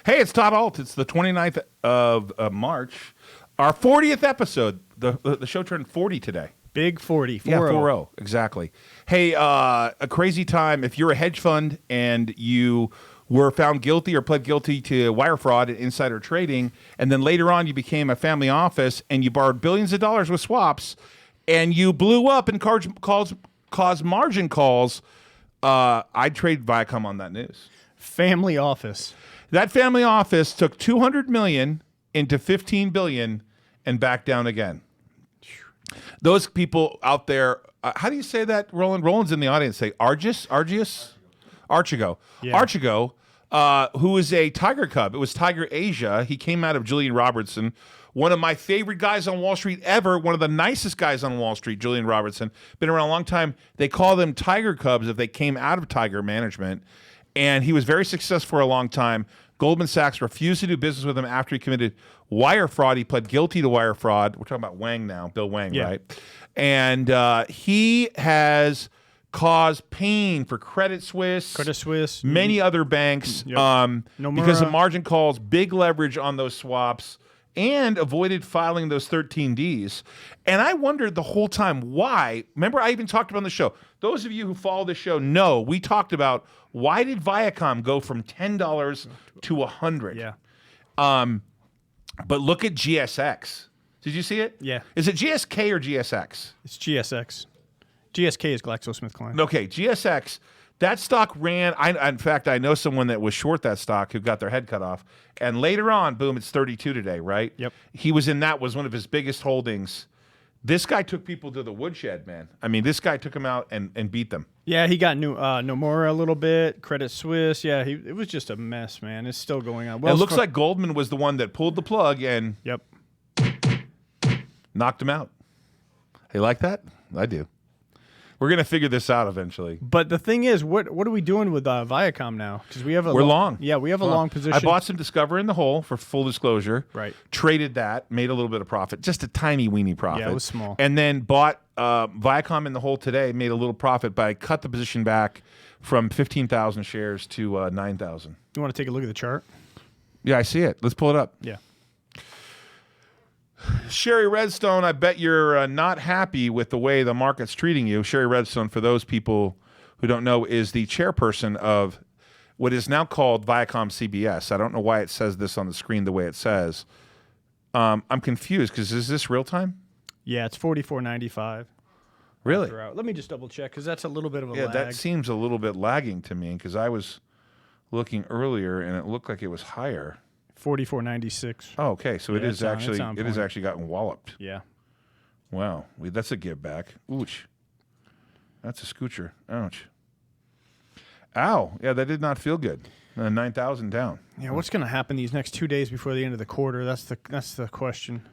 Hey, it's Todd Ault. It's the 29th of March. Our 40th episode. The show turned 40 today. Big 40. 4-0. Yeah, 4-0. Exactly. Hey, a crazy time. If you're a hedge fund and you were found guilty or pled guilty to wire fraud and insider trading, and then later on you became a family office and you borrowed billions of dollars with swaps, and you blew up and caused margin calls, I'd trade Viacom on that news. Family office. That family office took $200 million into $15 billion and back down again. Those people out there, how do you say that, Roland? Roland's in the audience. Say Argigo. Yeah. Archigo, who is a Tiger Cub. It was Tiger Asia. He came out of Julian Robertson, one of my favorite guys on Wall Street ever, one of the nicest guys on Wall Street, Julian Robertson. Been around a long time. They call them Tiger Cubs if they came out of Tiger management. And he was very successful for a long time. Goldman Sachs refused to do business with him after he committed wire fraud. He pled guilty to wire fraud. We're talking about Wang now, Bill Wang, yeah. right? And he has caused pain for Credit Suisse, many other banks, because of margin calls, big leverage on those swaps, and avoided filing those 13Ds. And I wondered the whole time why. Remember, I even talked about on the show. Those of you who follow the show know we talked about why did Viacom go from $10 to $100? Yeah. But look at GSX. Did you see it? Yeah. Is it GSK or GSX? It's GSX. GSK is GlaxoSmithKline. Okay, GSX. That stock ran. In fact, I know someone that was short that stock who got their head cut off. And later on, boom, it's 32 today, right? Yep. He was was one of his biggest holdings. This guy took people to the woodshed, man. I mean, this guy took them out and beat them. Yeah, he got Nomura a little bit, Credit Suisse. Yeah, it was just a mess, man. It's still going on. It looks like Goldman was the one that pulled the plug and knocked him out. Hey, like that? I do. We're going to figure this out eventually. But the thing is, what are we doing with Viacom now? Because we're long. Yeah, we have a long position. I bought some Discover in the hole for full disclosure. Right. Traded that, made a little bit of profit, just a tiny weeny profit. Yeah, it was small. And then bought Viacom in the hole today, made a little profit, but I cut the position back from 15,000 shares to 9,000. You want to take a look at the chart? Yeah, I see it. Let's pull it up. Yeah. Sherry Redstone, I bet you're not happy with the way the market's treating you. Sherry Redstone, for those people who don't know, is the chairperson of what is now called Viacom CBS. I don't know why it says this on the screen the way it says. I'm confused because is this real time? Yeah, it's 44.95. Really? Let me just double check because that's a little bit of a lag. lag. That seems a little bit lagging to me because I was looking earlier and it looked like it was higher. 44.96. Oh, okay. So it is actually gotten walloped. Yeah. Wow. That's a give back. Ouch. That's a scoocher. Ouch. Ow. Yeah, that did not feel good. 9,000 down. Yeah, what's going to happen these next 2 days before the end of the quarter? That's the question.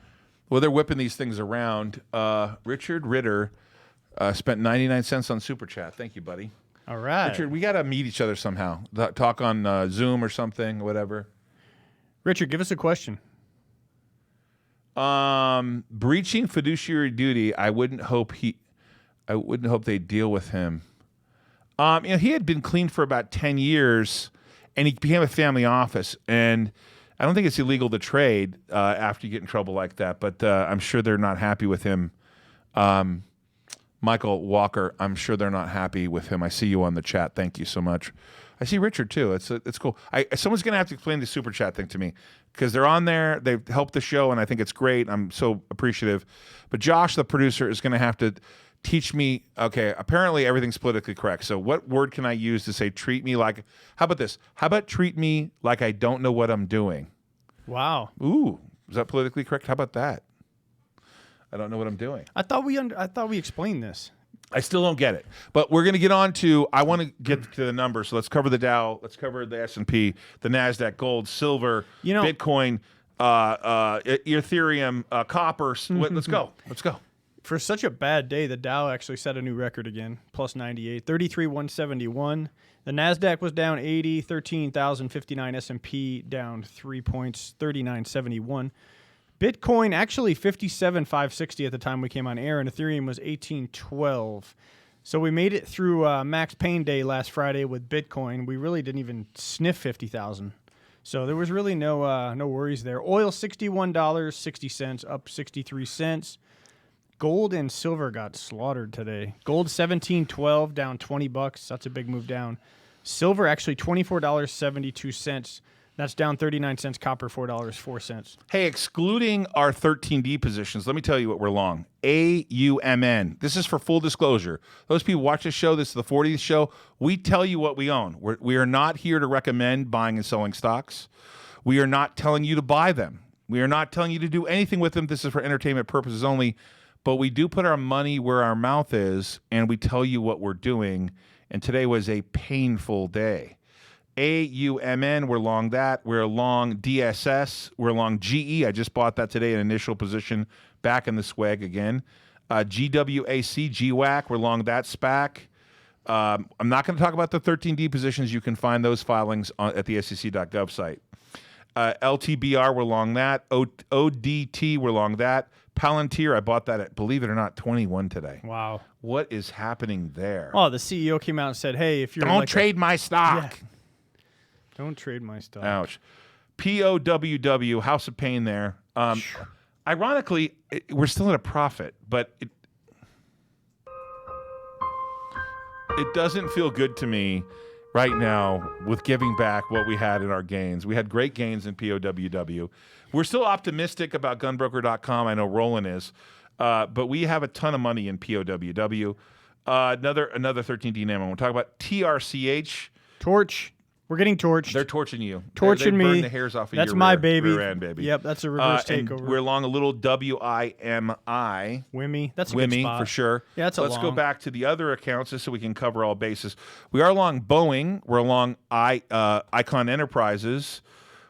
Well, they're whipping these things around. Richard Ritter spent 99 cents on Super Chat. Thank you, buddy. All right. Richard, we got to meet each other somehow. Talk on Zoom or something, whatever. Richard, give us a question. Breaching fiduciary duty. I wouldn't hope they deal with him. He had been clean for about 10 years, and he became a family office. And I don't think it's illegal to trade after you get in trouble like that. But I'm sure they're not happy with him. Michael Walker, I'm sure they're not happy with him. I see you on the chat. Thank you so much. I see Richard too. It's cool. Someone's going to have to explain the Super Chat thing to me because they're on there. They've helped the show, and I think it's great. I'm so appreciative. But Josh, the producer, is going to have to teach me. Okay, apparently everything's politically correct. So what word can I use to say treat me like? How about this? How about treat me like I don't know what I'm doing? Wow. Ooh, is that politically correct? How about that? I don't know what I'm doing. I thought we explained this. I still don't get it, but we're going to get on to, I want to get to the numbers. So let's cover the Dow. Let's cover the S&P, the NASDAQ, gold, silver, Bitcoin, Ethereum, copper. Let's go. Let's go. For such a bad day, the Dow actually set a new record again, plus 98, 33,171. The NASDAQ was down 80, 13,059. S&P down 3 points, 3971. Bitcoin actually 57,560 at the time we came on air, and Ethereum was 1812. So we made it through Max Payne Day last Friday with Bitcoin. We really didn't even sniff 50,000. So there was really no worries there. Oil $61.60, up 63 cents. Gold and silver got slaughtered today. Gold $17.12, down $20. That's a big move down. Silver actually $24.72. That's down 39 cents. Copper $4.04. Hey, excluding our 13D positions, let me tell you what we're long. AUMN. This is for full disclosure. Those people watch this show. This is the 40th show. We tell you what we own. We are not here to recommend buying and selling stocks. We are not telling you to buy them. We are not telling you to do anything with them. This is for entertainment purposes only. But we do put our money where our mouth is, and we tell you what we're doing. And today was a painful day. AUMN, we're long that. We're long DSS. We're long GE. I just bought that today, an initial position back in the swag again. GWAC, GWAC, we're long that SPAC. I'm not going to talk about the 13D positions. You can find those filings at the SEC.gov site. LTBR, we're long that. ODT, we're long that. Palantir, I bought that at, believe it or not, 21 today. Wow. What is happening there? Oh, the CEO came out and said, hey, if you're Don't trade my stock. Yeah. Don't trade my stock. Ouch. POWW, House of Pain there. Ironically, we're still at a profit, but it doesn't feel good to me right now with giving back what we had in our gains. We had great gains in POWW. We're still optimistic about gunbroker.com. I know Roland is, but we have a ton of money in POWW. Another 13D name I want to talk about, TRCH. Torch. We're getting torched. They're torching you. Torching me. Burn the hairs off of That's your my rear end, baby. Yep, that's a reverse takeover. We're along a little WIMI. Wimmy. That's a Wimmy, good spot. for sure. Yeah, that's a Let's long. go back to the other accounts just so we can cover all bases. We are along Boeing. We're along Icon Enterprises.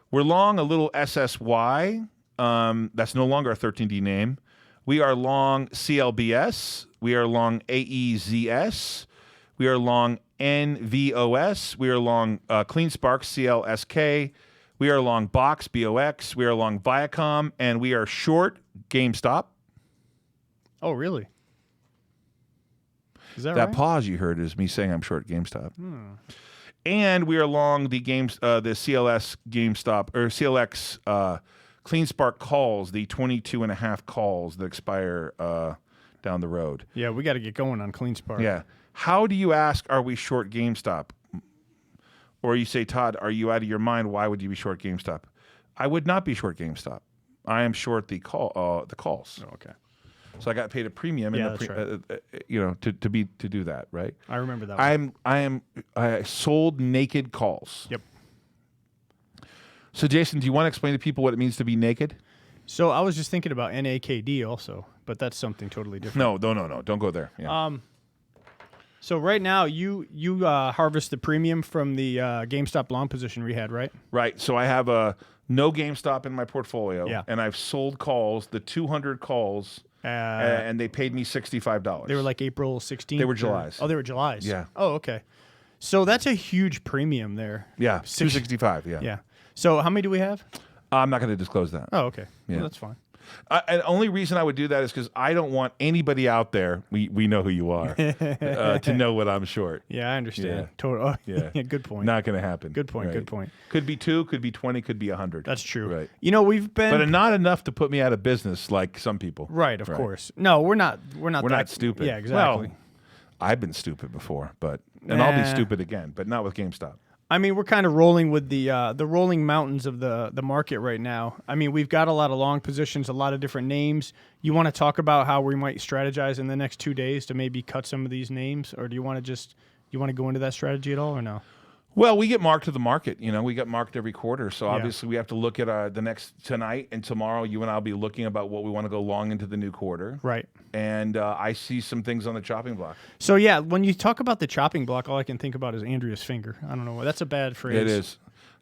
We're long a little SSY. That's no longer a 13D name. We are long CLBS. We are long AEZS. We are long NVOS. We are long CleanSpark, CLSK. We are long Box, BOX. We are long Viacom. And we are short GameStop. Oh, really? Is that That right? pause you heard is me saying I'm short GameStop. And we are long the CLS GameStop, or CLX CleanSpark calls, the 22.5 calls that expire down the road. Yeah, we got to get going on CleanSpark. Yeah. How do you ask, are we short GameStop? Or you say, Todd, are you out of your mind? Why would you be short GameStop? I would not be short GameStop. I am short the calls. Oh, okay. So I got paid a premium, Yeah, that's right. to do that, right? I remember that. I sold naked calls. Yep. So Jason, do you want to explain to people what it means to be naked? So I was just thinking about NAKD also, but that's something totally different. No. Don't go there. Yeah. So right now you harvest the premium from the GameStop long position we had, right? Right. So I have no GameStop in my portfolio, Yeah. and I've sold calls, the 200 calls, and they paid me $65. They were like April 16th? They were July's. Oh, they were July's. Yeah. Oh, okay. So that's a huge premium there. Yeah, $265. Yeah. Yeah. So how many do we have? I'm not going to disclose that. Oh, okay. Yeah. Well, that's fine. And the only reason I would do that is because I don't want anybody out there, we know who you are, to know what I'm short. Yeah, I understand. Yeah. Total. Oh, Yeah. Good point. Not going to happen. Good point. Right. Good point. Could be 2, could be 20, could be 100. That's true. Right. You know, we've been But not enough to put me out of business like some people. right. Of course. No, we're not. We're not stupid. Yeah, exactly. Well, I've been stupid before, and I'll be stupid again, but not with GameStop. I mean, we're kind of rolling with the rolling mountains of the market right now. I mean, we've got a lot of long positions, a lot of different names. You want to talk about how we might strategize in the next 2 days to maybe cut some of these names, or do you want to go into that strategy at all, or no? Well, we get marked to the market. We get marked every quarter. So Yeah. obviously we have to look at the next tonight and tomorrow. You and I'll be looking about what we want to go long into the new quarter. Right. And I see some things on the chopping block. So yeah, when you talk about the chopping block, all I can think about is Andrea's finger. I don't know. That's a bad phrase. It is.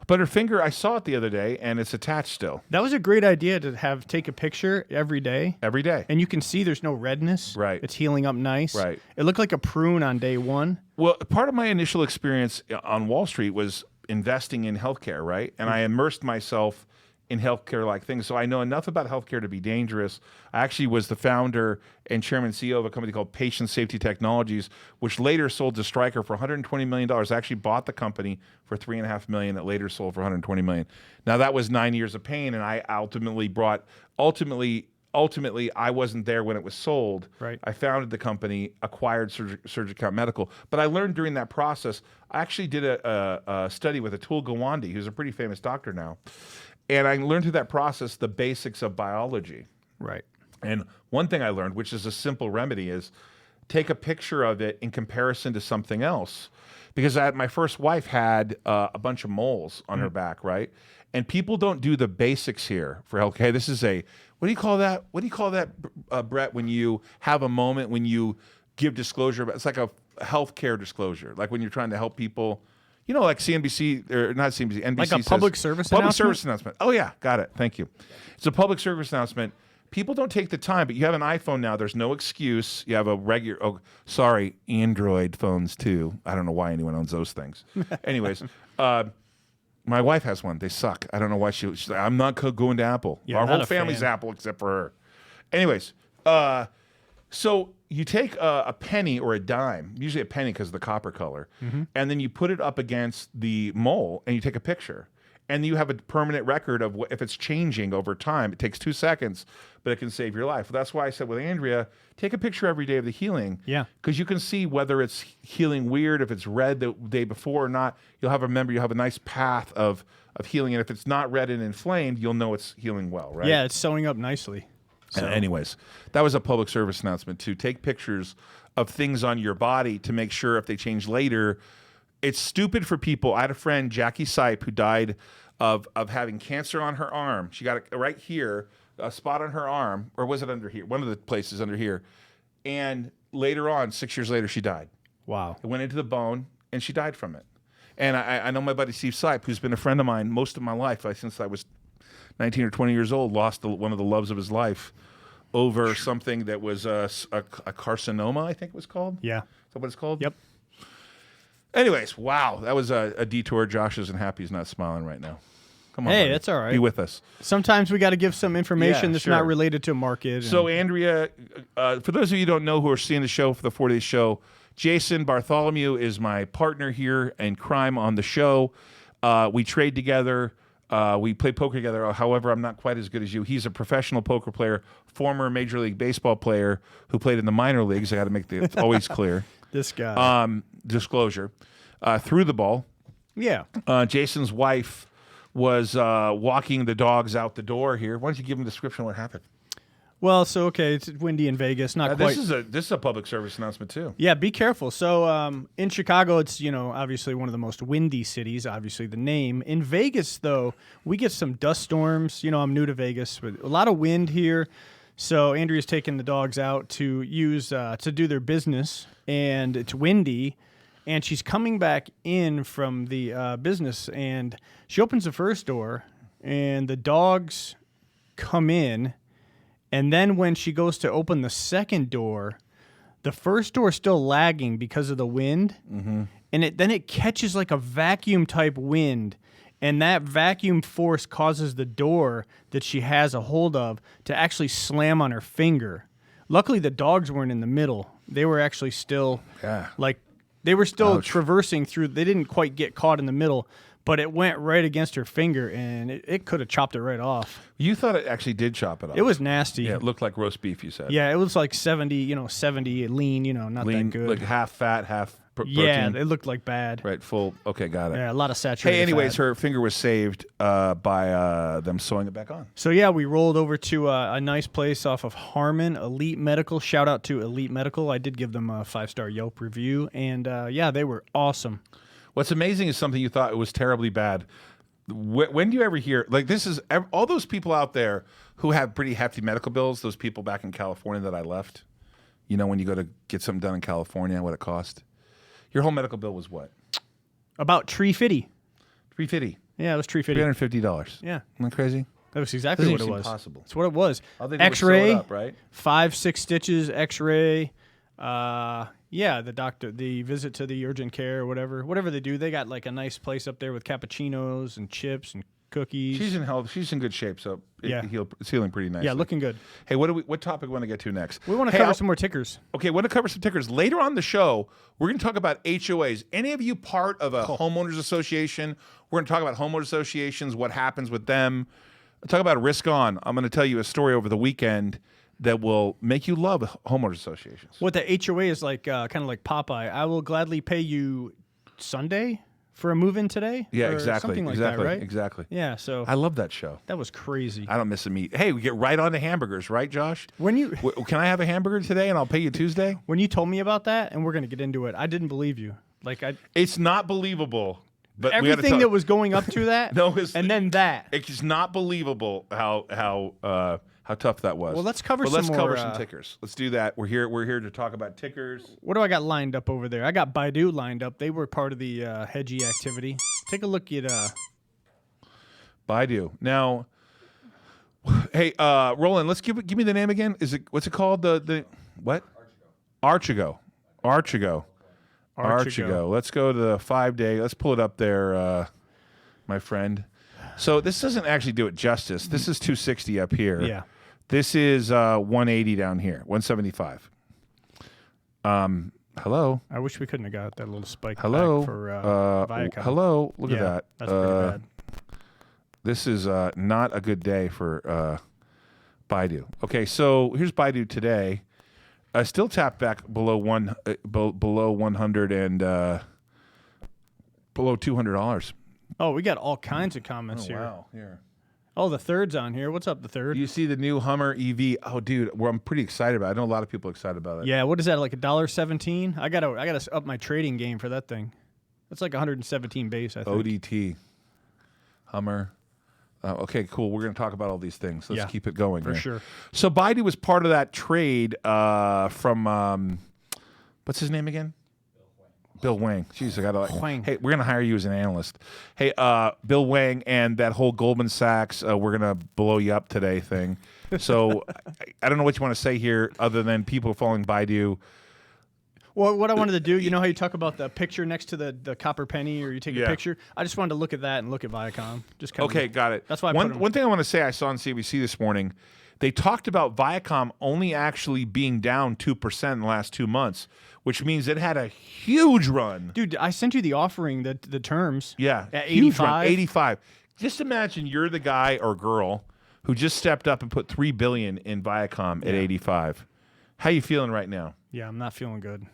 But her finger, I saw it the other day, and it's attached still. That was a great idea to take a picture every day. Every day. And you can see there's no redness. Right. It's healing up nice. Right. It looked like a prune on day one. Well, part of my initial experience on Wall Street was investing in healthcare, right? And I immersed myself in healthcare-like things. So I know enough about healthcare to be dangerous. I actually was the founder and chairman and CEO of a company called Patient Safety Technologies, which later sold to Stryker for $120 million. I actually bought the company for $3.5 million. It later sold for $120 million. Now that was 9 years of pain, and I ultimately, I wasn't there when it was sold. Right. I founded the company, acquired Surgicount Medical. But I learned during that process, I actually did a study with Atul Gawande, who's a pretty famous doctor now. And I learned through that process the basics of biology. Right. And one thing I learned, which is a simple remedy, is take a picture of it in comparison to something else. Because my first wife had a bunch of moles on her back, right? And people don't do the basics here for healthcare. Hey, this is what do you call that? What do you call that, Brett, when you have a moment when you give disclosure? It's like a healthcare disclosure, like when you're trying to help people. You know, like CNBC, or not CNBC, NBC like a public service announcement? Oh, yeah, got it. Thank you. It's a public service announcement. People don't take the time, but you have an iPhone now. There's no excuse. You have a regular, Android phones too. I don't know why anyone owns those things. Anyways, my wife has one. They suck. I don't know why she's like, I'm not going to Apple. Yeah, our whole family's Apple except for her. Anyways, so you take a penny or a dime, usually a penny because of the copper color, and then you put it up against the mole and you take a picture. And you have a permanent record of if it's changing over time. It takes 2 seconds, but it can save your life. That's why I said with Andrea, take a picture every day of the healing. Yeah. Because you can see whether it's healing weird, if it's red the day before or not. You'll have a nice path of healing. And if it's not red and inflamed, you'll know it's healing well, right? Yeah, it's sewing up nicely. So. Anyways, that was a public service announcement to take pictures of things on your body to make sure if they change later. It's stupid for people. I had a friend, Jackie Sipe, who died of having cancer on her arm. She got it right here, a spot on her arm, or was it under here? One of the places under here. And later on, 6 years later, she died. Wow. It went into the bone, and she died from it. And I know my buddy Steve Sipe, who's been a friend of mine most of my life, since I was 19 or 20 years old, lost one of the loves of his life over something that was a carcinoma, I think it was called. Yeah. Is that what it's called? Yep. Anyways, wow, that was a detour. Josh isn't happy. He's not smiling right now. Come on, hey, buddy. that's all right. Be with us. Sometimes we got to give some information that's not related to a market. So, Andrea, for those of you who don't know who are seeing the show for the 4-day show, Jason Bartholomew is my partner here in crime on the show. We trade together. We play poker together. However, I'm not quite as good as you. He's a professional poker player, former Major League Baseball player who played in the minor leagues. I got to make it always clear. This guy. Disclosure. Threw the ball. Yeah. Jason's wife was walking the dogs out the door here. Why don't you give him a description of what happened? Well, so, okay, it's windy in Vegas. Not quite. This is a public service announcement, too. Yeah, be careful. So in Chicago, it's, obviously one of the most windy cities, obviously the name. In Vegas, though, we get some dust storms. I'm new to Vegas, but a lot of wind here. So Andrea's taking the dogs out to use to do their business, and it's windy. And she's coming back in from the business, and she opens the first door, and the dogs come in. And then when she goes to open the second door, the first door is still lagging because of the wind. Mm-hmm. And then it catches like a vacuum-type wind, and that vacuum force causes the door that she has a hold of to actually slam on her finger. Luckily, the dogs weren't in the middle. They were actually still they were still traversing through. They didn't quite get caught in the middle, but it went right against her finger, and it could have chopped it right off. You thought it actually did chop it off. It was nasty. Yeah, it looked like roast beef, you said. Yeah, it was like 70 lean, not lean, that good. Like half fat, half protein. Yeah, it looked like bad. Right, full. Okay, got it. Yeah, a lot of saturated Hey, anyways, fat. her finger was saved by them sewing it back on. So, yeah, we rolled over to a nice place off of Harmon, Elite Medical. Shout out to Elite Medical. I did give them a 5-star Yelp review, and, they were awesome. What's amazing is something you thought was terribly bad. When do you ever hear, like, this is all those people out there who have pretty hefty medical bills, those people back in California that I left, when you go to get something done in California, what it cost? Your whole medical bill was what? About $350. $350. Yeah, it was $350. $350. Yeah. Isn't that crazy? That was exactly what it was. Impossible. That's what it was. X-ray, right? 5-6 stitches, X-ray. The doctor, the visit to the urgent care, whatever they do, they got like a nice place up there with cappuccinos and chips and cookies. She's in health. She's in good shape, so it's healing pretty nicely. Yeah, looking good. Hey, what topic we want to get to next? We want to cover some more tickers. Okay, we want to cover some tickers. Later on the show, we're going to talk about HOAs. Any of you part of a homeowners association? We're going to talk about homeowners associations, what happens with them. Talk about Risk On. I'm going to tell you a story over the weekend that will make you love homeowners associations. What the HOA is like, kind of like Popeye. I will gladly pay you Sunday for a move-in today. Yeah, or exactly. Something like exactly. that, right? Exactly. Yeah. So I love that show. That was crazy. I don't miss a meat. Hey, we get right on to hamburgers, right, Josh? When you can I have a hamburger today and I'll pay you Tuesday? When you told me about that, and we're gonna get into it, I didn't believe you. It's not believable. But everything that was going up to that, and then that. It's not believable how tough that was. Well, let's cover some Let's more, cover some tickers. Let's do that. We're here to talk about tickers. What do I got lined up over there? I got Baidu lined up. They were part of the hedgy activity. Take a look at Baidu. Now, hey, Roland, let's give me the name again. What's it called? The what? Archigo. Let's go to the 5-day. Let's pull it up there, my friend. So this doesn't actually do it justice. This is 260 up here. Yeah. This is 180 down here, 175. Hello. I wish we couldn't have got that little spike back for VIAC. Hello. Look at that. That's pretty bad. This is not a good day for Baidu. Okay, so here's Baidu today. Still tapped back below 100 and below $200. Oh, we got all kinds of comments here. Wow, here. Oh, the third's on here. What's up, the third? You see the new Hummer EV? Oh, dude, I'm pretty excited about it. I know a lot of people are excited about it. Yeah, what is that, like $1.17? I gotta up my trading game for that thing. That's like 117 base, I think. ODT. Hummer. Okay, cool. We're going to talk about all these things. Let's keep it going for sure. So Baidu was part of that trade from what's his name again? Bill Wang. Jeez, I got to. Hey, we're going to hire you as an analyst. Hey, Bill Wang and that whole Goldman Sachs, we're going to blow you up today thing. So I don't know what you want to say here other than people following Baidu. Well, what I wanted to do, you know how you talk about the picture next to the copper penny, or you take a picture? I just wanted to look at that and look at Viacom. Just kind of, got it. That's why one thing I want to say I saw on CBC this morning, they talked about Viacom only actually being down 2% in the last 2 months, which means it had a huge run. Dude, I sent you the offering, the terms. Yeah, at huge 85. Run, 85. Just imagine you're the guy or girl who just stepped up and put $3 billion in Viacom at 85. How you feeling right now? Yeah, I'm not feeling good.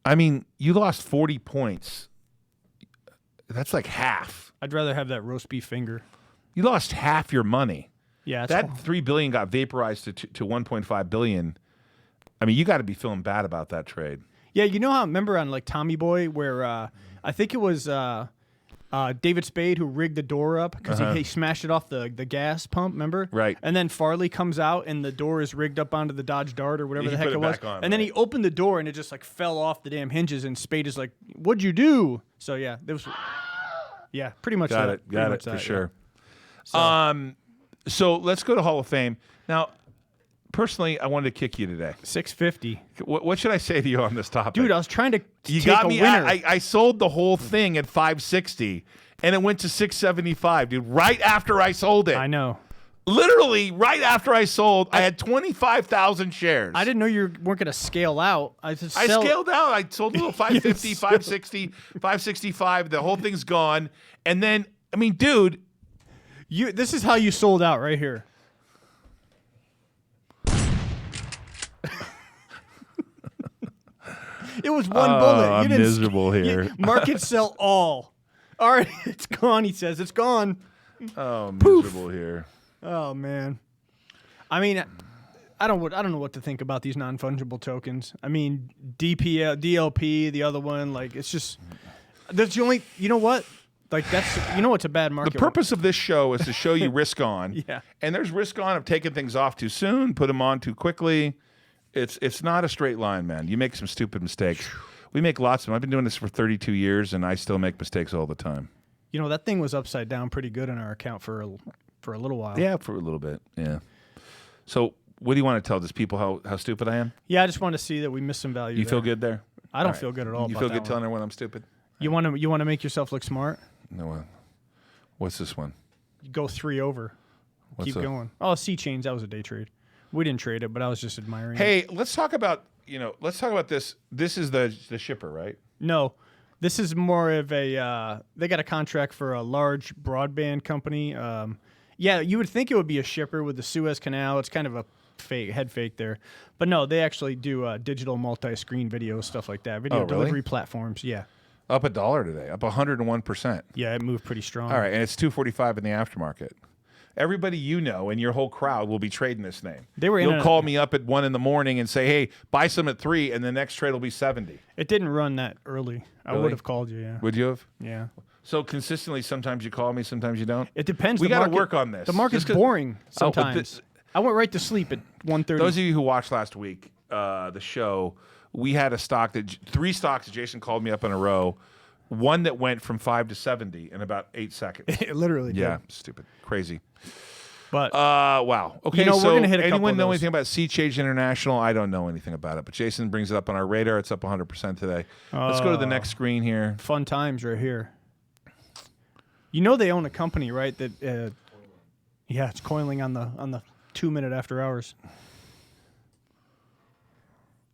I mean, you lost 40 points. That's like half. I'd rather have that roast beef finger. You lost half your money. Yeah, that $3 billion got vaporized to $1.5 billion. I mean, you got to be feeling bad about that trade. Yeah, you know how, remember on like Tommy Boy where I think it was David Spade who rigged the door up because he smashed it off the gas pump, remember? Right. And then Farley comes out and the door is rigged up onto the Dodge Dart or whatever the heck it was. And then he opened the door and it just like fell off the damn hinges and Spade is like, "What'd you do?" So yeah, there was pretty much got it for sure. So let's go to Hall of Fame. Now, personally, I wanted to kick you today. 650. What should I say to you on this topic? Dude, I was trying to take got a me. winner. I sold the whole thing at 560, and it went to 675, dude. Right after I sold it. I know. Literally, right after I sold, I had 25,000 shares. I didn't know you weren't going to scale out. I scaled out. I sold a little 550, 560, 565. The whole thing's gone. And then, I mean, dude. This is how you sold out right here. It was one bullet. I'm miserable here. Market sell all. All right, it's gone, he says. It's gone. Oh, miserable here. Oh, man. I mean, I don't know what to think about these non-fungible tokens. I mean, DLP, the other one, like, it's just, that's the only, you know what? Like, that's, you know what's a bad market? The purpose of this show is to show you risk on. Yeah. And there's risk on of taking things off too soon, put them on too quickly. It's not a straight line, man. You make some stupid mistakes. We make lots of them. I've been doing this for 32 years, and I still make mistakes all the time. You know, that thing was upside down pretty good in our account for a little while. Yeah, for a little bit, yeah. So what do you want to tell these people how stupid I am? Yeah, I just want to see that we missed some value. You feel good there? I don't feel good at all. You feel good telling everyone I'm stupid? You want to make yourself look smart? No. What's this one? Go 3 over. Keep going. Oh, SeaChange, that was a day trade. We didn't trade it, but I was just admiring it. Hey, let's talk about, let's talk about this. This is the shipper, right? No. This is more of a, they got a contract for a large broadband company. Yeah, you would think it would be a shipper with the Suez Canal. It's kind of a head fake there. But no, they actually do digital multi-screen video, stuff like that. Video delivery platforms, yeah. Up $1 today, up 101%. Yeah, it moved pretty strong. All right, and it's $245 in the aftermarket. Everybody you know and your whole crowd will be trading this name. You'll call me up at 1 in the morning and say, "Hey, buy some at 3," and the next trade will be 70. It didn't run that early. I would have called you. Yeah. Would you have? Yeah. So consistently, sometimes you call me, sometimes you don't. It depends. We got to work on this. The market's boring sometimes. I went right to sleep at 1:30. Those of you who watched last week, the show, we had a stock that 3 stocks. Jason called me up in a row. One that went from 5 to 70 in about 8 seconds. It literally did. Yeah, stupid, crazy. But wow. Okay, so we're gonna hit a couple anyone of know those. anything about SeaChange International? I don't know anything about it, but Jason brings it up on our radar. It's up 100% today. Let's go to the next screen here. Fun times right here. You know they own a company, right? That yeah, it's coiling on the 2 minute after hours.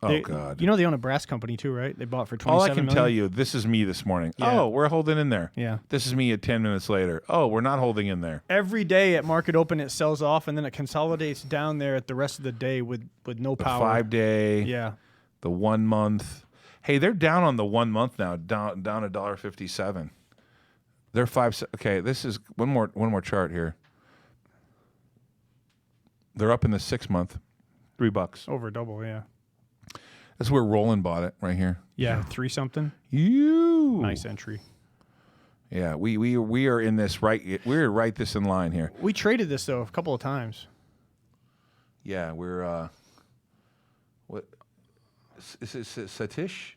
God. You know they own a brass company too, right? They bought for $27 All I can million. tell you, this is me this morning. Yeah. Oh, we're holding in there. Yeah. This is me at 10 minutes later. Oh, we're not holding in there. Every day at market open, it sells off, and then it consolidates down there at the rest of the day with no power. 5-day. Yeah. The 1 month. Hey, they're down on the 1 month now, down $1.57. They're 5. Okay, this is one more chart here. They're up in the 6 month, $3. Over double, yeah. That's where Roland bought it, right here. Yeah, 3 something. Nice entry. Yeah, we are in this right. We're right this in line here. We traded this though a couple of times. Yeah, we're what is it? Satish.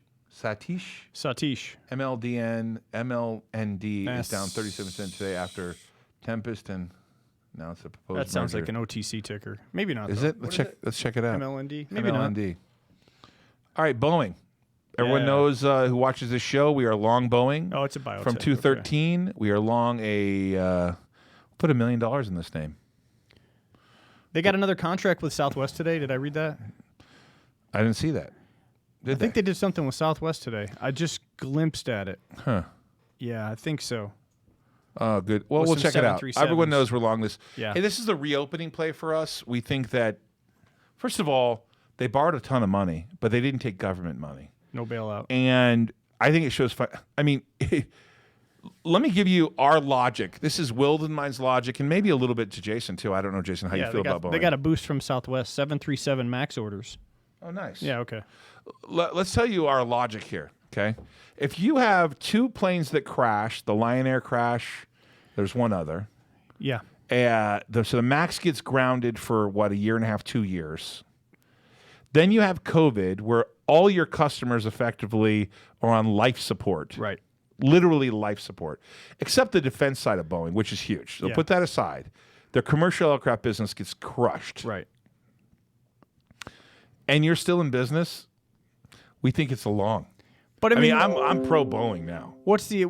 MLND is down 37% today after Tempest, and now it's a proposed. That sounds merger. like an OTC ticker. Maybe not. Is though. it? Let's check it out. MLND. Maybe not. All right, Boeing. Everyone knows who watches this show. We are long Boeing. Oh, it's a biotech. From 213. Okay. We are long a put $1 million in this name. They got another contract with Southwest today. Did I read that? I didn't see that. I think they did something with Southwest today. I just glimpsed at it. Huh. Yeah, I think so. Oh, good. Well, we'll check it out. Everyone knows we're long this. Yeah. Hey, this is the reopening play for us. We think that, first of all, they borrowed a ton of money, but they didn't take government money. No bailout. And I think it shows. I mean, let me give you our logic. This is Wildenmein's logic, and maybe a little bit to Jason, too. I don't know, Jason, how you feel about Boeing. They got a boost from Southwest, 737 MAX orders. Oh, nice. Yeah, okay. Let's tell you our logic here, okay? If you have 2 planes that crash, the Lion Air crash, there's one other. Yeah. So the MAX gets grounded for, what, 1.5 years, 2 years. Then you have COVID, where all your customers effectively are on life support. Right. Literally life support. Except the defense side of Boeing, which is huge. So put that aside. Their commercial aircraft business gets crushed. Right. And you're still in business, we think it's a long. But I mean, I'm pro Boeing now. What's the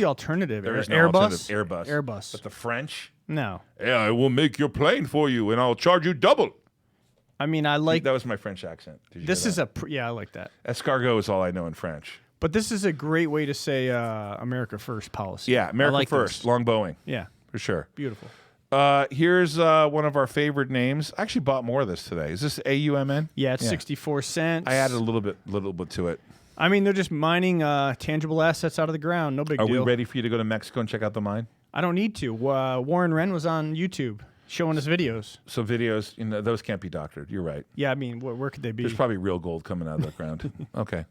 alternative? There is no Airbus? alternative. Airbus. But the French? No. Yeah, I will make your plane for you, and I'll charge you double. I mean, I like... That was my French accent. This is I like that. Escargot is all I know in French. But this is a great way to say America first policy. Yeah, America first. Long Boeing. Yeah. For sure. Beautiful. Here's one of our favorite names. I actually bought more of this today. Is this AUMN? Yeah, it's 64 cents. I added a little bit to it. I mean, they're just mining tangible assets out of the ground. No big deal. Are we ready for you to go to Mexico and check out the mine? I don't need to. Warren Wren was on YouTube showing us videos. So videos, those can't be doctored. You're right. Yeah, I mean, where could they be? There's probably real gold coming out of the ground. Okay.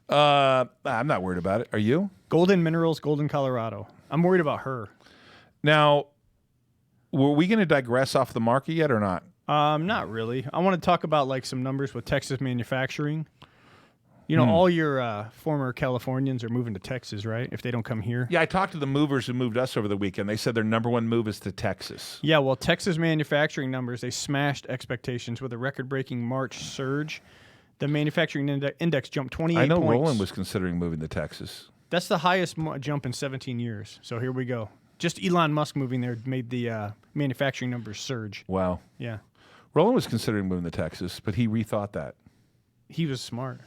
I'm not worried about it. Are you? Golden Minerals, Golden, Colorado. I'm worried about her. Now, were we going to digress off the market yet or not? Not really. I want to talk about like some numbers with Texas manufacturing. You know, all your former Californians are moving to Texas, right? If they don't come here. Yeah, I talked to the movers who moved us over the weekend. They said their number 1 move is to Texas. Yeah, well, Texas manufacturing numbers, they smashed expectations with a record-breaking March surge. The manufacturing index jumped 28 points. I know Roland was considering moving to Texas. That's the highest jump in 17 years. So here we go. Just Elon Musk moving there made the manufacturing numbers surge. Wow. Yeah. Roland was considering moving to Texas, but he rethought that. He was smart.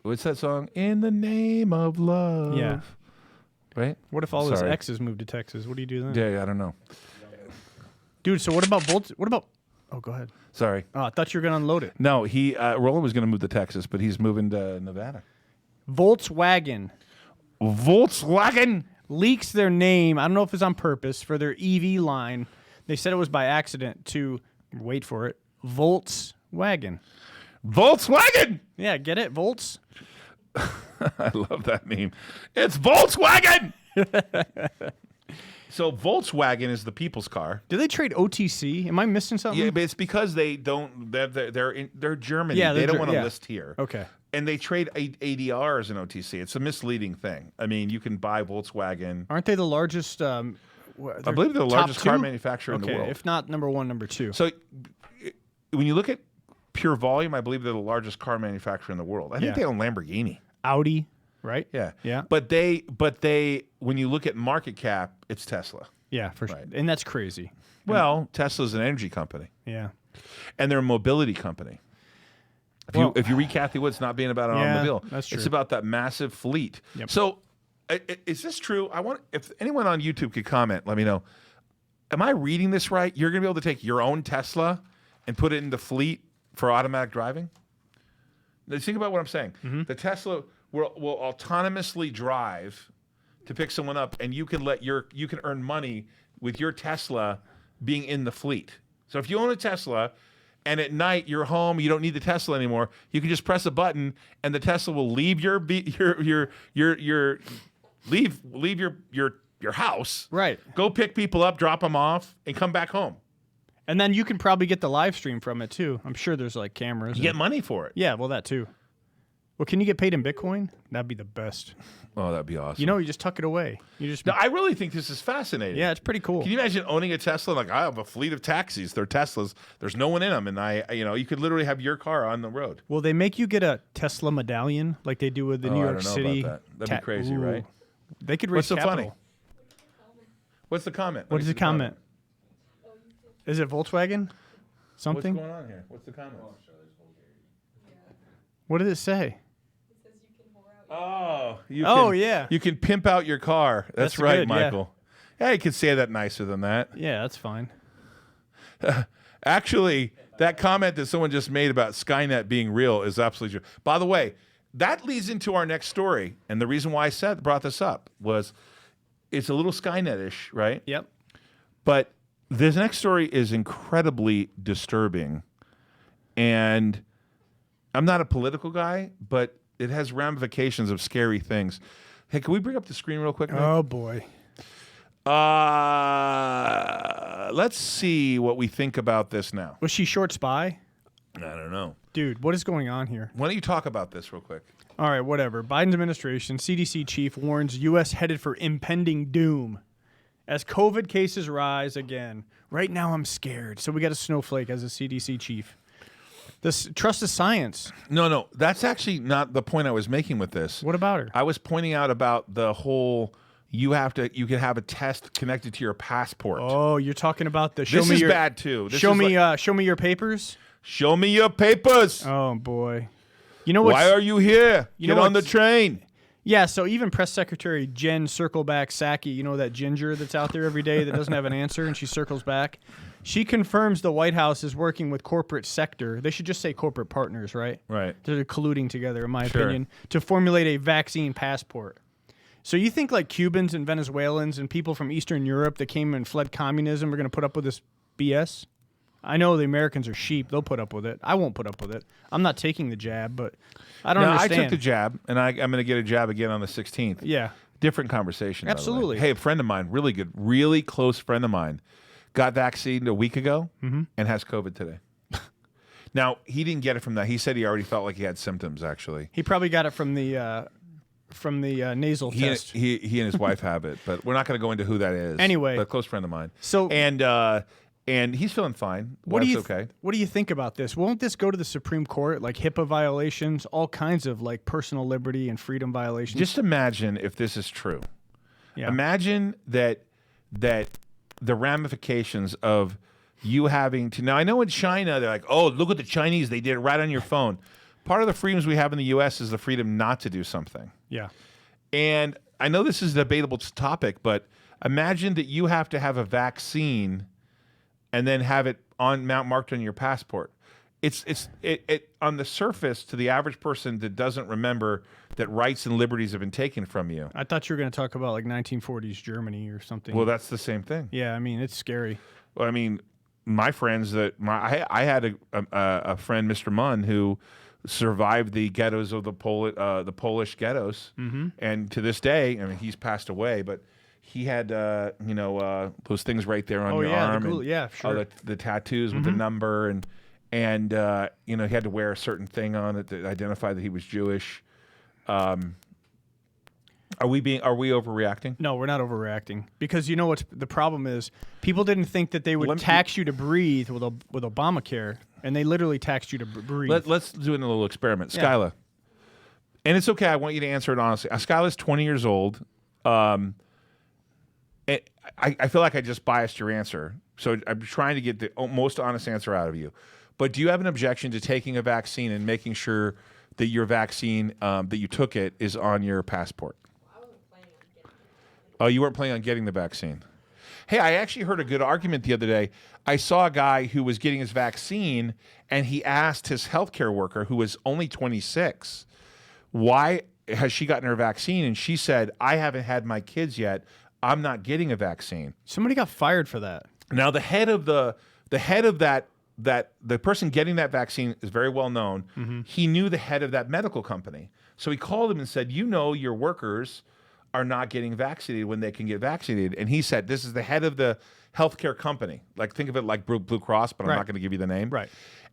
What's that song? In the Name of Love. Yeah. Right? What if all his exes moved to Texas? What do you do then? Yeah, I don't know. Dude, so what about Volts? What about... Oh, go ahead. Sorry. Oh, I thought you were going to unload it. No, Roland was going to move to Texas, but he's moving to Nevada. Volkswagen leaks their name, I don't know if it's on purpose, for their EV line. They said it was by accident to, wait for it, Volkswagen. Volkswagen! Yeah, get it? Volts? I love that meme. It's Volkswagen! So Volkswagen is the people's car. Do they trade OTC? Am I missing something? Yeah, but it's because they don't. They're Germany. Yeah, they don't want to list here. Okay. And they trade ADR as an OTC. It's a misleading thing. I mean, you can buy Volkswagen. Aren't they the largest? I believe they're the largest car manufacturer in the world. If not number one, number two. So when you look at pure volume, I believe they're the largest car manufacturer in the world. I think they own Lamborghini, Audi, right? Yeah, yeah. But they, when you look at market cap, it's Tesla. Yeah, for sure. And that's crazy. Well, Tesla's an energy company. Yeah, and they're a mobility company. If you read Kathy Wood's not being about an automobile, that's true. It's about that massive fleet. Yep. So, is this true? If anyone on YouTube could comment, let me know. Am I reading this right? You're going to be able to take your own Tesla and put it in the fleet for automatic driving? Now, think about what I'm saying. Mm-hmm. The Tesla will autonomously drive to pick someone up, and you can earn money with your Tesla being in the fleet. So if you own a Tesla, and at night you're home, you don't need the Tesla anymore, you can just press a button, and the Tesla will leave your house, right? Go pick people up, drop them off, and come back home. And then you can probably get the live stream from it too. I'm sure there's like cameras. You get money for it. Yeah, well, that too. Well, can you get paid in Bitcoin? That'd be the best. Oh, that'd be awesome. You just tuck it away. No, I really think this is fascinating. Yeah, it's pretty cool. Can you imagine owning a Tesla? Like, I have a fleet of taxis. They're Teslas. There's no one in them, and you could literally have your car on the road. Will they make you get a Tesla medallion like they do with the New York City? About that. That'd be crazy, right? They could raise capital. Funny? What's the comment? What is the comment? Is it Volkswagen? Something? What's going on here? What's the comment? What did it say? Oh, yeah. You can pimp out your car. That's right, good, Michael. Yeah, you could say that nicer than that. Yeah, that's fine. Actually, that comment that someone just made about Skynet being real is absolutely true. By the way, that leads into our next story, and the reason why I brought this up was it's a little Skynet-ish, right? Yep. But this next story is incredibly disturbing, and I'm not a political guy, but it has ramifications of scary things. Hey, can we bring up the screen real quick, Nick? Oh, boy. Let's see what we think about this now. Was she short spy? I don't know. Dude, what is going on here? Why don't you talk about this real quick? All right, whatever. Biden's administration, CDC chief, warns U.S. headed for impending doom as COVID cases rise again. Right now, I'm scared. So we got a snowflake as a CDC chief. Trust the science. No, that's actually not the point I was making with this. What about her? I was pointing out about the whole you can have a test connected to your passport. Oh, you're talking about the This is bad too. Show me your papers. Show me your papers. Oh boy. You know what? Why are you here? Get on the train. Yeah, so even Press Secretary Jen Circleback Psaki, you know that ginger that's out there every day that doesn't have an answer and she circles back? She confirms the White House is working with corporate sector. They should just say corporate partners, right? Right. They're colluding together, in my opinion, to formulate a vaccine passport. So you think like Cubans and Venezuelans and people from Eastern Europe that came and fled communism are going to put up with this BS? I know the Americans are sheep. They'll put up with it. I won't put up with it. I'm not taking the jab, but I don't understand. I took the jab, and I'm going to get a jab again on the 16th. Yeah. Different conversation. Absolutely. Hey, a friend of mine, really good, really close friend of mine, got vaccinated a week ago and has COVID today. Now, he didn't get it from that. He said he already felt like he had symptoms, actually. He probably got it from the nasal test. He and his wife have it, but we're not going to go into who that is. Anyway. But a close friend of mine. So, and he's feeling fine. What do you okay. What do you think about this? Won't this go to the Supreme Court? Like HIPAA violations, all kinds of like personal liberty and freedom violations. Just imagine if this is true. Yeah. Imagine that that the ramifications of you having to, now I know in China, they're like, oh, look at the Chinese, they did it right on your phone. Part of the freedoms we have in the U.S. is the freedom not to do something. Yeah. And I know this is a debatable topic, but imagine that you have to have a vaccine and then have it marked on your passport. It on the surface, to the average person that doesn't remember that rights and liberties have been taken from you. I thought you were going to talk about like 1940s Germany or something. Well, that's the same thing. Yeah, I mean, it's scary. Well, I mean, my friends I had a friend, Mr. Munn, who survived the ghettos of the Polish ghettos, and to this day, I mean, he's passed away, but he had those things right there on your arm, the tattoos with the number, and he had to wear a certain thing on it to identify that he was Jewish. Are we overreacting? No, we're not overreacting, because you know what the problem is? People didn't think that they would tax you to breathe with Obamacare, and they literally taxed you to breathe. Let's do a little experiment. Yeah. Skyla. And it's okay, I want you to answer it honestly. Skyla's 20 years old. I feel like I just biased your answer, so I'm trying to get the most honest answer out of you. But do you have an objection to taking a vaccine and making sure that your vaccine, that you took it, is on your passport? I wasn't planning on getting it. Oh, you weren't planning on getting the vaccine. Hey, I actually heard a good argument the other day. I saw a guy who was getting his vaccine, and he asked his healthcare worker, who was only 26, why has she gotten her vaccine? And she said, I haven't had my kids yet. I'm not getting a vaccine. Somebody got fired for that. Now, the person getting that vaccine is very well known. He knew the head of that medical company. So he called him and said, your workers are not getting vaccinated when they can get vaccinated. And he said, this is the head of the healthcare company. Like, think of it like Blue Cross, but I'm not going to give you the name. Right.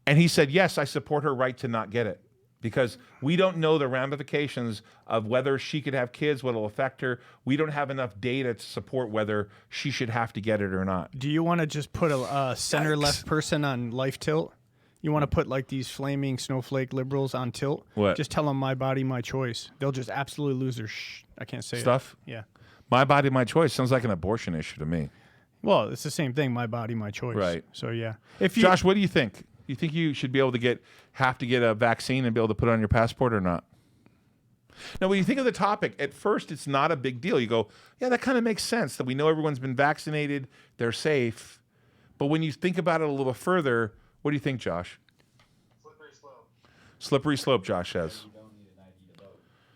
And he said, yes, I support her right to not get it, because we don't know the ramifications of whether she could have kids, what will affect her. We don't have enough data to support whether she should have to get it or not. Do you want to just put a center-left person on life tilt? You want to put like these flaming snowflake liberals on tilt? What? Just tell them my body, my choice. They'll just absolutely lose their I can't say stuff? It. Yeah. My body, my choice sounds like an abortion issue to me. Well, it's the same thing, my body, my choice. Right. So, yeah. Josh, what do you think? You think you should be able to have to get a vaccine and be able to put it on your passport or not? Now, when you think of the topic, at first it's not a big deal. You go, yeah, that kind of makes sense that we know everyone's been vaccinated, they're safe. But when you think about it a little further, what do you think, Josh? Slippery slope. Slippery slope, Josh says.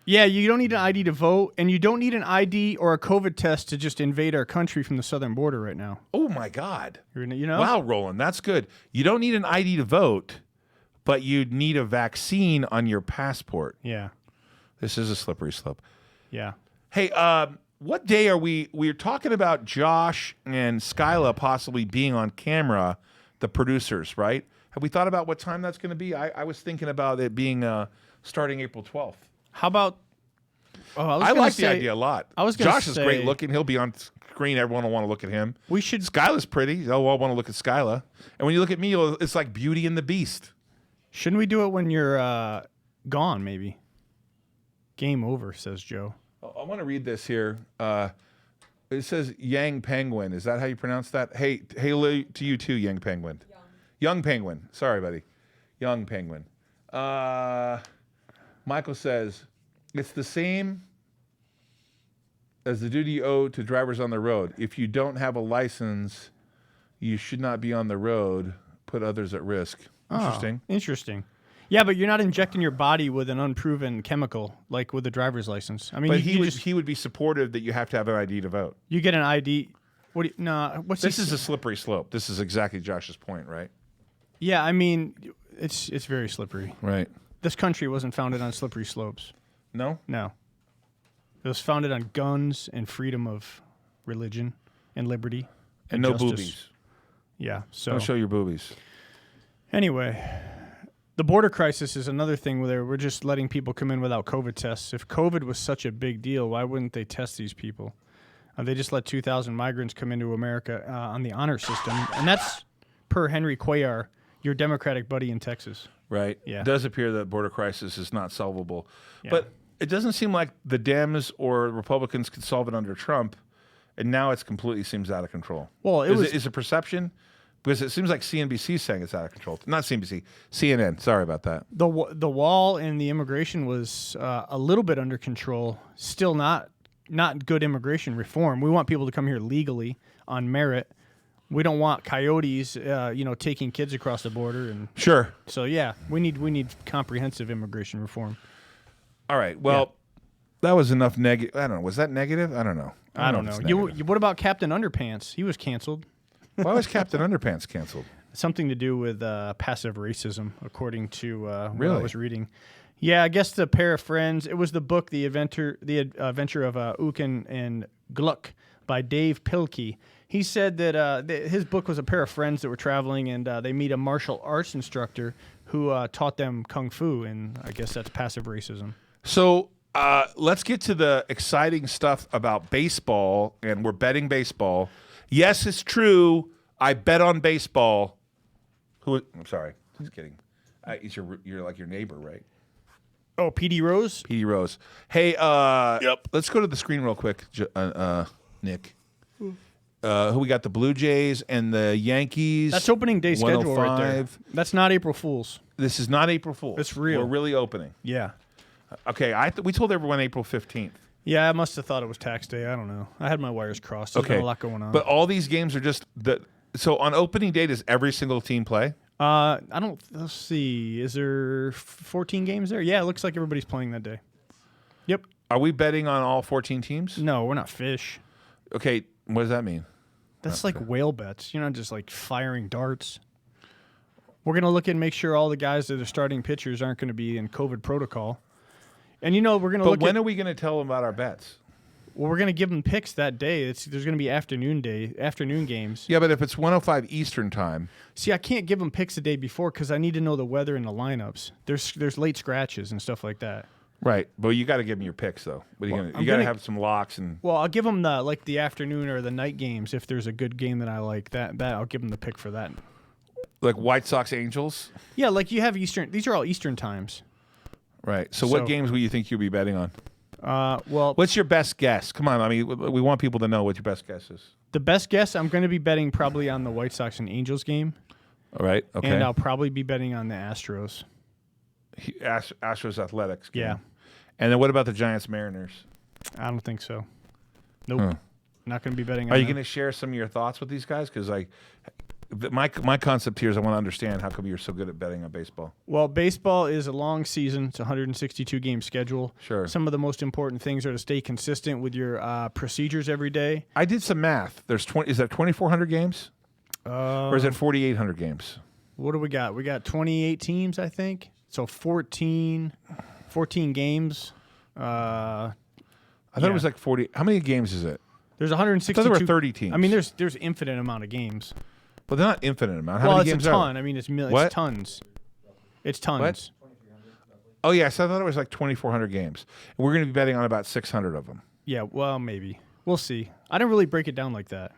Yeah, you don't need an ID to vote, and you don't need an ID or a COVID test to just invade our country from the southern border right now. Oh, my God. You know? Wow, Roland, that's good. You don't need an ID to vote, but you need a vaccine on your passport. Yeah. This is a slippery slope. Yeah. Hey, what day are we're talking about Josh and Skyla possibly being on camera, the producers, right? Have we thought about what time that's going to be? I was thinking about it being starting April 12th. How about? Oh, I like the idea a lot. Josh is say, great looking. He'll be on screen. Everyone will want to look at him. We should. Skyla's pretty. They'll all want to look at Skyla. And when you look at me, it's like Beauty and the Beast. Shouldn't we do it when you're gone? Maybe. Game over, says Joe. I want to read this here. It says Yang Penguin. Is that how you pronounce that? Hey to you too, Yang Penguin. Young Penguin. Sorry, buddy. Young Penguin. Michael says, it's the same as the duty you owe to drivers on the road. If you don't have a license, you should not be on the road, put others at risk. Interesting. Oh, interesting. Yeah, but you're not injecting your body with an unproven chemical like with a driver's license. I mean, but he would be supportive that you have to have an ID to vote. You get an ID. This is a slippery slope. This is exactly Josh's point, right? Yeah, I mean, it's very slippery. Right. This country wasn't founded on slippery slopes. No? No. It was founded on guns and freedom of religion and liberty. And no justice. boobies. Yeah. So don't show your boobies. Anyway, the border crisis is another thing where we're just letting people come in without COVID tests. If COVID was such a big deal, why wouldn't they test these people? They just let 2,000 migrants come into America on the honor system. And that's per Henry Cuellar, your Democratic buddy in Texas. Right. Yeah. It does appear that border crisis is not solvable. Yeah. But it doesn't seem like the Dems or Republicans could solve it under Trump. and now it's completely seems out of control. Well, is it perception? Because it seems like CNBC is saying it's out of control. Not CNBC, CNN. Sorry about that. The wall and the immigration was a little bit under control. Still not good immigration reform. We want people to come here legally on merit. We don't want coyotes, taking kids across the border. And sure. So yeah, we need comprehensive immigration reform. All right. Well, that was enough negative. I don't know. Was that negative? I don't know. I don't know. What about Captain Underpants? He was canceled. Why was Captain Underpants canceled? Something to do with passive racism, according to what Really? I was reading. Yeah, I guess the pair of friends. It was the book, The Adventure of Uken and Gluck by Dave Pilkey. He said that his book was a pair of friends that were traveling, and they meet a martial arts instructor who taught them kung fu, and I guess that's passive racism. So let's get to the exciting stuff about baseball, and we're betting baseball. Yes, it's true. I bet on baseball. I'm sorry. Just kidding. You're like your neighbor, right? Oh, PD Rose? PD Rose. Hey, Yep. Let's go to the screen real quick, Nick. Who we got? The Blue Jays and the Yankees. That's opening day schedule right there. 105. That's not April Fool's. This is not April Fool's. It's real. We're really opening. Yeah. Okay, we told everyone April 15th. Yeah, I must have thought it was tax day. I don't know. I had my wires crossed. There's been a lot going on. But all these games are just so on opening day, does every single team play? I don't. Let's see. Is there 14 games there? Yeah, it looks like everybody's playing that day. Yep. Are we betting on all 14 teams? No, we're not fish. Okay, what does that mean? That's like whale bets. You're not just like firing darts. We're gonna look and make sure all the guys that are starting pitchers aren't going to be in COVID protocol. And we're gonna look. But when are we gonna tell them about our bets? Well, we're gonna give them picks that day. There's gonna be afternoon games. Yeah, but if it's 1:05 Eastern time. See, I can't give them picks the day before because I need to know the weather and the lineups. There's late scratches and stuff like that. Right, but you got to give them your picks though. What are you got to have some locks and. Well, I'll give them the afternoon or the night games if there's a good game that I like. That I'll give them the pick for that. Like White Sox Angels. Yeah, like you have Eastern. These are all Eastern times. Right. So what games will you think you'll be betting on? Well, what's your best guess? Come on, I mean, we want people to know what your best guess is. The best guess, I'm going to be betting probably on the White Sox and Angels game. All right. Okay. And I'll probably be betting on the Astros. Astros Athletics game. Yeah. And then what about the Giants Mariners? I don't think so. Nope. Not going to be betting on Are you going to share some of your thoughts with these guys? Because my concept here is I want to understand how come you're so good at betting on baseball. Well, baseball is a long season. It's a 162-game schedule. Sure. Some of the most important things are to stay consistent with your procedures every day. I did some math. Is that 2,400 games? Or is it 4,800 games? What do we got? We got 28 teams, I think. So 14 games. I thought it was like 40. How many games is it? There's 162. I thought there were 30 teams. I mean, there's infinite amount of games. Well, they're not infinite amount. How many games it's a ton. I mean, it's tons. It's tons. What? Oh, yeah. So I thought it was like 2,400 games. And we're going to be betting on about 600 of them. Yeah, well, maybe. We'll see. I didn't really break it down like that.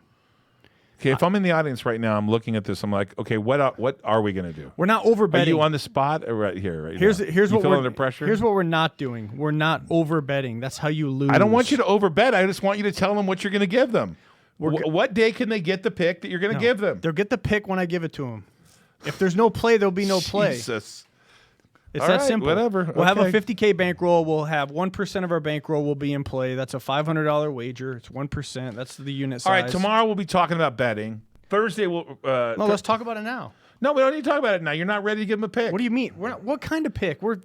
Okay, if I'm in the audience right now, I'm looking at this. I'm like, okay, what are we going to do? We're not over betting. Are you on the spot or right here? Right here's now? what we're under pressure. Here's what we're not doing. We're not over betting. That's how you lose. I don't want you to over bet. I just want you to tell them what you're going to give them. What day can they get the pick that you're going to give them? They'll get the pick when I give it to them. If there's no play, there'll be no play. Jesus. It's all that right, simple. Whatever. We'll have a $50K bankroll. We'll have 1% of our bankroll will be in play. That's a $500 wager. It's 1%. That's the unit size. All right. Tomorrow we'll be talking about betting. Thursday we'll. No, let's talk about it now. No, we don't need to talk about it now. You're not ready to give them a pick. What do you mean? What kind of pick? We're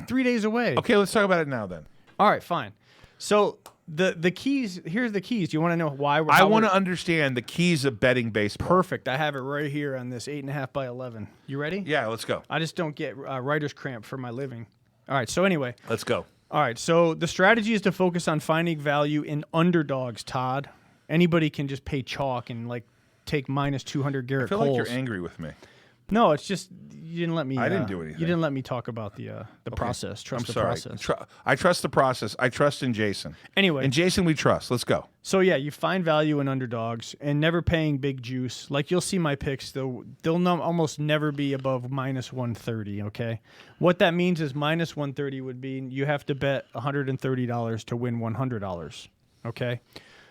3 days away. Okay, let's talk about it now then. All right, fine. So the keys. Here's the keys. Do you want to know why? I want to understand the keys of betting baseball. Perfect. I have it right here on this 8.5 by 11. You ready? Yeah, let's go. I just don't get writer's cramp for my living. All right. So anyway. Let's go. All right. So the strategy is to focus on finding value in underdogs, Todd. Anybody can just pay chalk and take minus 200 Garrett Coles. I feel like you're angry with me. No, it's just you didn't let me. I didn't do anything. You didn't let me talk about the process. Trust the process. I trust the process. I trust in Jason. Anyway. In Jason we trust. Let's go. So yeah, you find value in underdogs and never paying big juice. Like you'll see my picks, they'll almost never be above minus 130, okay? What that means is minus 130 would be you have to bet $130 to win $100, okay?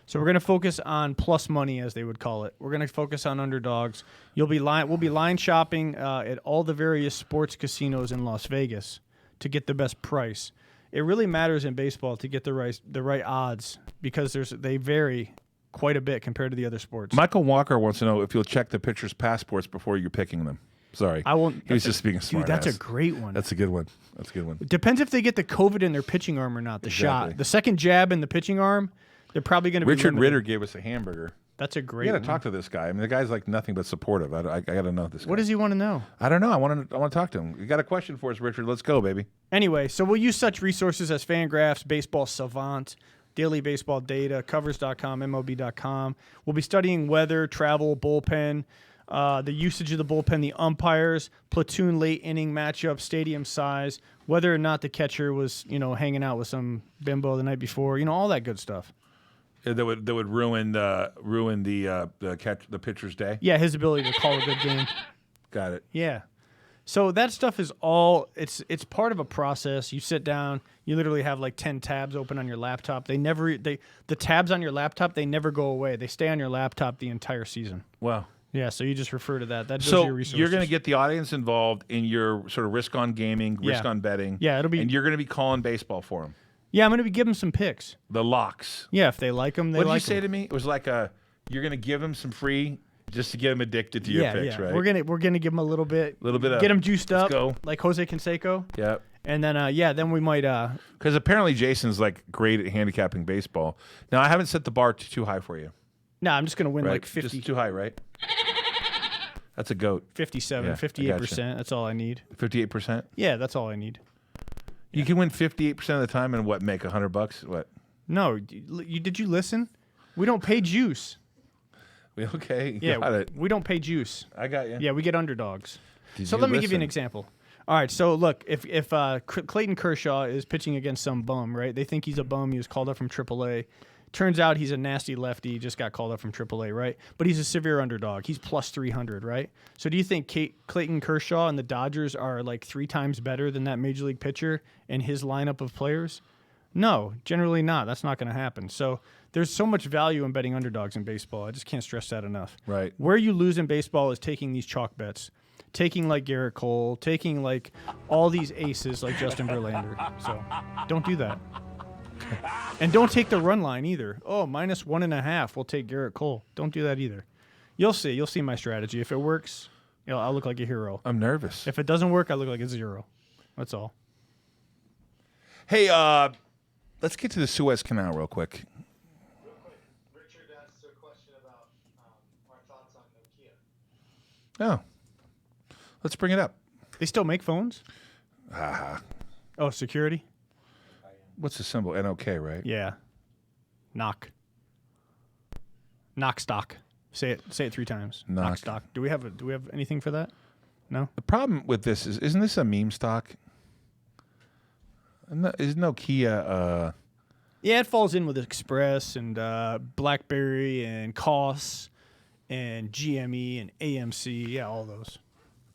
So we're going to focus on plus money, as they would call it. We're going to focus on underdogs. We'll be line shopping at all the various sports casinos in Las Vegas to get the best price. It really matters in baseball to get the right odds because they vary quite a bit compared to the other sports. Michael Walker wants to know if you'll check the pitchers' passports before you're picking them. Sorry, I won't. He was just speaking smart. Dude, that's a great one. That's a good one. That's a good one. It depends if they get the COVID in their pitching arm or not. The shot, the second jab in the pitching arm. They're probably going to be Richard Ritter gave us a hamburger. That's a great You got one. to talk to this guy. I mean, the guy's like nothing but supportive. I got to know this guy. What does he want to know? I don't know. I want to talk to him. You got a question for us, Richard? Let's go, baby. Anyway, so we'll use such resources as Fangraphs, Baseball Savant, Daily Baseball Data, Covers.com, MLB.com. We'll be studying weather, travel, bullpen, the usage of the bullpen, the umpires, platoon late inning matchup, stadium size, whether or not the catcher was, hanging out with some bimbo the night before, all that good stuff. That would ruin the pitcher's day. Yeah, his ability to call a good game. Got it. Yeah. So that stuff is all it's part of a process. You sit down, you literally have like 10 tabs open on your laptop. The tabs on your laptop, they never go away. They stay on your laptop the entire season. Wow. Yeah, so you just refer to that. That does So your resources. you're going to get the audience involved in your sort of risk on gaming, risk on betting. Yeah, it'll be. And you're going to be calling baseball for them. Yeah, I'm going to be giving them some picks. The locks. Yeah, if they like them, they like them. What did you say to me? It was like you're going to give them some free just to get them addicted to your picks, right? We're gonna give them a little bit of get them juiced up, go. like Jose Canseco. Yeah. And then then we might because apparently Jason's like great at handicapping baseball. Now I haven't set the bar too high for you. No, I'm just gonna win right? like 50. Just too high, right? That's a goat. 57, Yeah, 58%. That's all I need. 58%. Yeah, that's all I need. You can win 58% of the time and make $100? What? No, did you listen? We don't pay juice. Okay, Yeah, got it. we don't pay juice. I got you. Yeah, we get underdogs. So you let me give you an listen? example. All right, so look, if Clayton Kershaw is pitching against some bum, right? They think he's a bum. He was called up from AAA. Turns out he's a nasty lefty. He just got called up from AAA, right? But he's a severe underdog. He's plus 300, right? So do you think Clayton Kershaw and the Dodgers are like 3 times better than that major league pitcher and his lineup of players? No, generally not. That's not going to happen. So there's so much value in betting underdogs in baseball. I just can't stress that enough. Right. Where you lose in baseball is taking these chalk bets. Taking like Garrett Cole, taking like all these aces like Justin Verlander. So don't do that. And don't take the run line either. Oh, -1.5. We'll take Garrett Cole. Don't do that either. You'll see. You'll see my strategy. If it works, I'll look like a hero. I'm nervous. If it doesn't work, I look like a 0. That's all. Hey, let's get to the Suez Canal real quick. Richard asked a question about our thoughts on Nokia. Oh, let's bring it up. They still make phones? Oh, security? What's the symbol? NOK, right? Yeah. Knock. Knock stock. Say it 3 times. Knock stock. Do we have anything for that? No? The problem with this isn't this a meme stock? Is Nokia? Yeah, it falls in with Express and BlackBerry and COS and GME and AMC. Yeah, all those.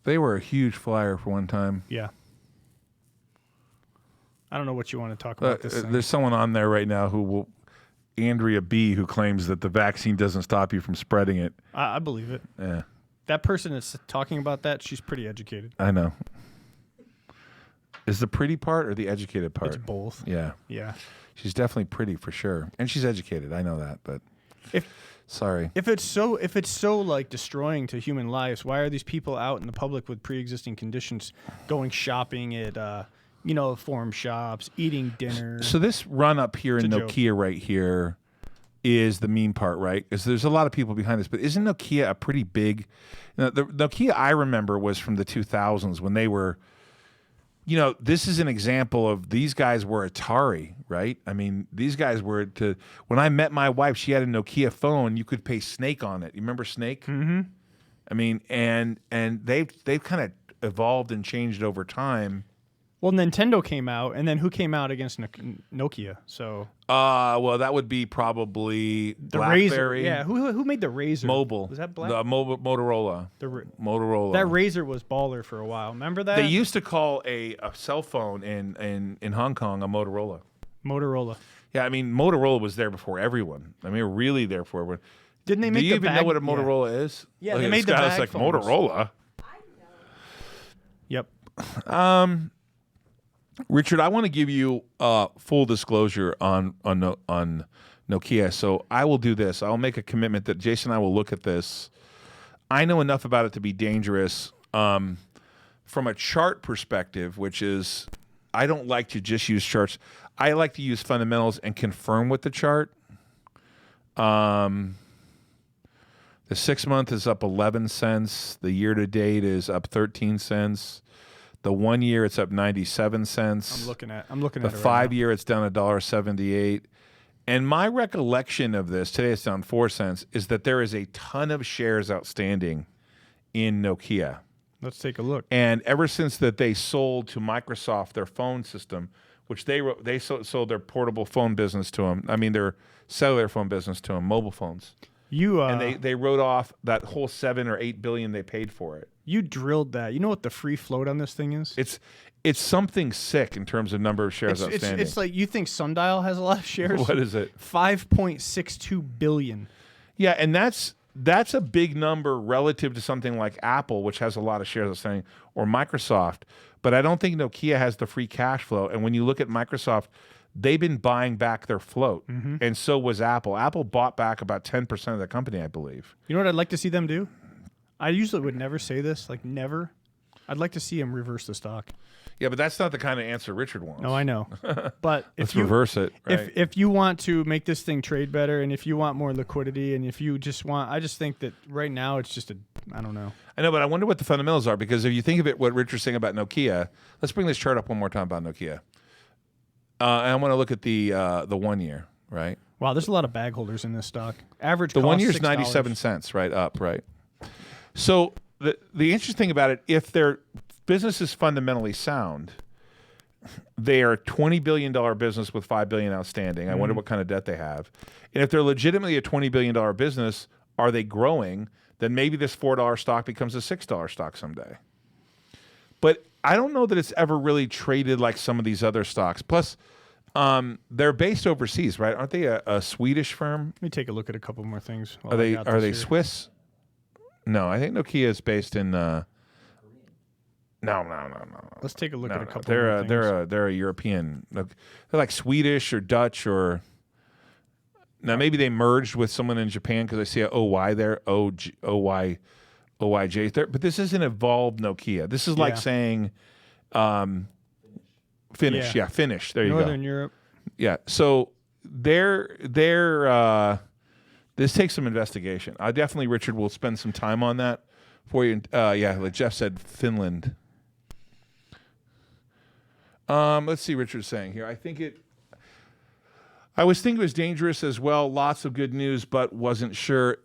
They were a huge flyer for one time. Yeah. I don't know what you want to talk about this thing. There's someone on there right now Andrea B, who claims that the vaccine doesn't stop you from spreading it. I believe it. Yeah. That person that's talking about that, she's pretty educated. I know. Is the pretty part or the educated part? It's both. Yeah. Yeah. She's definitely pretty for sure. And she's educated. I know that, but sorry. If it's so like destroying to human lives, why are these people out in the public with pre-existing conditions going shopping at forum shops, eating dinner? So this run up here in It's a Nokia right here is the mean part, right? Because there's a lot of people behind this, but isn't Nokia a pretty big? The Nokia I remember was from the 2000s when they were. This is an example of these guys were Atari, right? I mean, these guys were when I met my wife, she had a Nokia phone. You could pay Snake on it. You remember Snake? Mm-hmm. I mean, and they've kind of evolved and changed over time. Well, Nintendo came out, and then who came out against Nokia? So, well, that would be probably the BlackBerry. Razr. Yeah, who made the Razr? Mobile. Was that Black? The Motorola. Motorola. That Razr was baller for a while. Remember that? They used to call a cell phone in Hong Kong a Motorola. Motorola. Yeah, I mean, Motorola was there before everyone. I mean, really there before everyone. Didn't they make Do you the even bag? know what a Motorola is? Yeah, Look they at made this the guy, bag it's like phones. Motorola. Yep. Richard, I want to give you full disclosure on Nokia. So I will do this. I'll make a commitment that Jason and I will look at this. I know enough about it to be dangerous from a chart perspective, which is I don't like to just use charts. I like to use fundamentals and confirm with the chart. The 6 month is up 11 cents. The year to date is up 13 cents. The 1 year it's up 97 cents. I'm looking at The it 5 year it's down $1.78. And my recollection of this, today it's down 4 cents, is that there is a ton of shares outstanding in Nokia. Let's take a look. And ever since that they sold to Microsoft their phone system, which they sold their portable phone business to them. I mean, their cellular phone business to them, mobile phones. And they wrote off that whole $7 or $8 billion they paid for it. You drilled that. You know what the free float on this thing is? It's something sick in terms of number of shares outstanding. It's like you think Sundial has a lot of shares. What is it? 5.62 billion. Yeah, and that's a big number relative to something like Apple, which has a lot of shares outstanding, or Microsoft. But I don't think Nokia has the free cash flow. And when you look at Microsoft, they've been buying back their float, and so was Apple. Apple bought back about 10% of the company, I believe. You know what I'd like to see them do? I usually would never say this, like never. I'd like to see them reverse the stock. Yeah, but that's not the kind of answer Richard wants. No, I know. But let's reverse it. Right? If you want to make this thing trade better, and if you want more liquidity, and if you just want, I just think that right now it's just I don't know. I know, but I wonder what the fundamentals are, because if you think of it, what Richard's saying about Nokia, let's bring this chart up one more time about Nokia. And I want to look at the 1 year, right? Wow, there's a lot of bag holders in this stock. Average the cost 1 year's $6. 97 cents, right? Up, right? So the interesting thing about it, if their business is fundamentally sound, they are a $20 billion business with $5 billion outstanding. I wonder what kind of debt they have. And if they're legitimately a $20 billion business, are they growing? Then maybe this $4 stock becomes a $6 stock someday. But I don't know that it's ever really traded like some of these other stocks. Plus, they're based overseas, right? Aren't they a Swedish firm? Let me take a look at a couple more things. Are they Swiss? No, I think Nokia is based in. No. Let's take a look at a couple. More things. They're a European. They're like Swedish or Dutch or. Now maybe they merged with someone in Japan because I see a OY there. OYJ there, but this isn't evolved Nokia. This is like saying Finnish. Yeah, Finnish. There you go. Northern Europe. Yeah. So they're this takes some investigation. Definitely Richard will spend some time on that for you. Like Jeff said, Finland. Let's see what Richard's saying here. I was thinking it was dangerous as well. Lots of good news, but wasn't sure.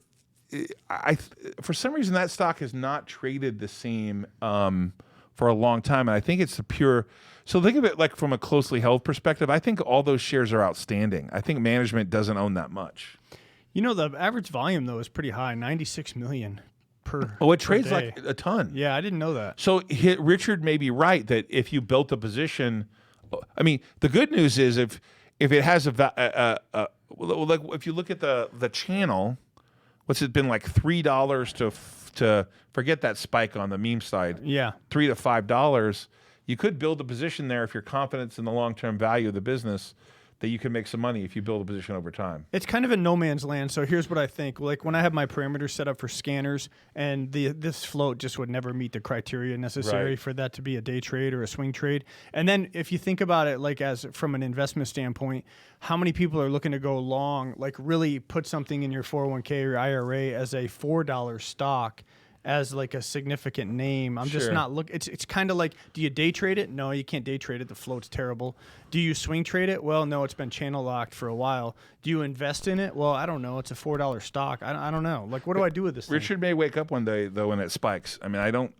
For some reason, that stock has not traded the same for a long time, and I think it's a pure. So think of it like from a closely held perspective. I think all those shares are outstanding. I think management doesn't own that much. You know, the average volume though is pretty high, 96 million per. Oh, it trades day. like a ton. Yeah, I didn't know that. So Richard may be right that if you built a position, I mean, the good news is if it has like if you look at the channel. What's it been like $3 to forget that spike on the meme side? Yeah, $3 to $5. You could build a position there if you're confident in the long-term value of the business that you can make some money if you build a position over time. It's kind of in no man's land. So here's what I think. Like when I have my parameters set up for scanners, and this float just would never meet the criteria necessary for that to be a day trade or a swing trade. And then if you think about it, like as from an investment standpoint, how many people are looking to go long, like really put something in your 401k or IRA as a $4 stock as like a significant name. I'm just not look. It's kind of like, do you day trade it? No, you can't day trade it. The float's terrible. Do you swing trade it? Well, no, it's been channel locked for a while. Do you invest in it? Well, I don't know. It's a $4 stock. I don't know. Like, what do I do with this Richard may wake up one day though when it spikes. I mean,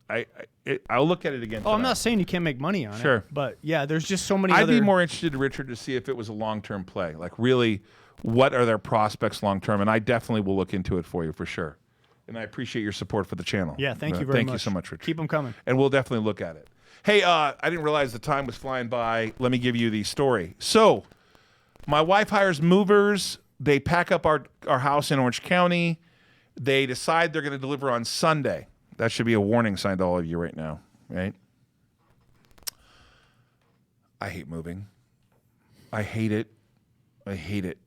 I'll look at it again. Oh, tonight. I'm not saying you can't make money on it. But yeah, there's just so many. I'd be more interested, Richard, to see if it was a long-term play. Like, really, what are their prospects long-term? And I definitely will look into it for you for sure. And I appreciate your support for the channel. Yeah, thank you very much. Thank you so much, Richard. Keep them coming. And we'll definitely look at it. Hey, I didn't realize the time was flying by. Let me give you the story. So, My wife hires movers. They pack up our house in Orange County. They decide they're going to deliver on Sunday. That should be a warning sign to all of you right now, right? I hate moving. I hate it. I hate it.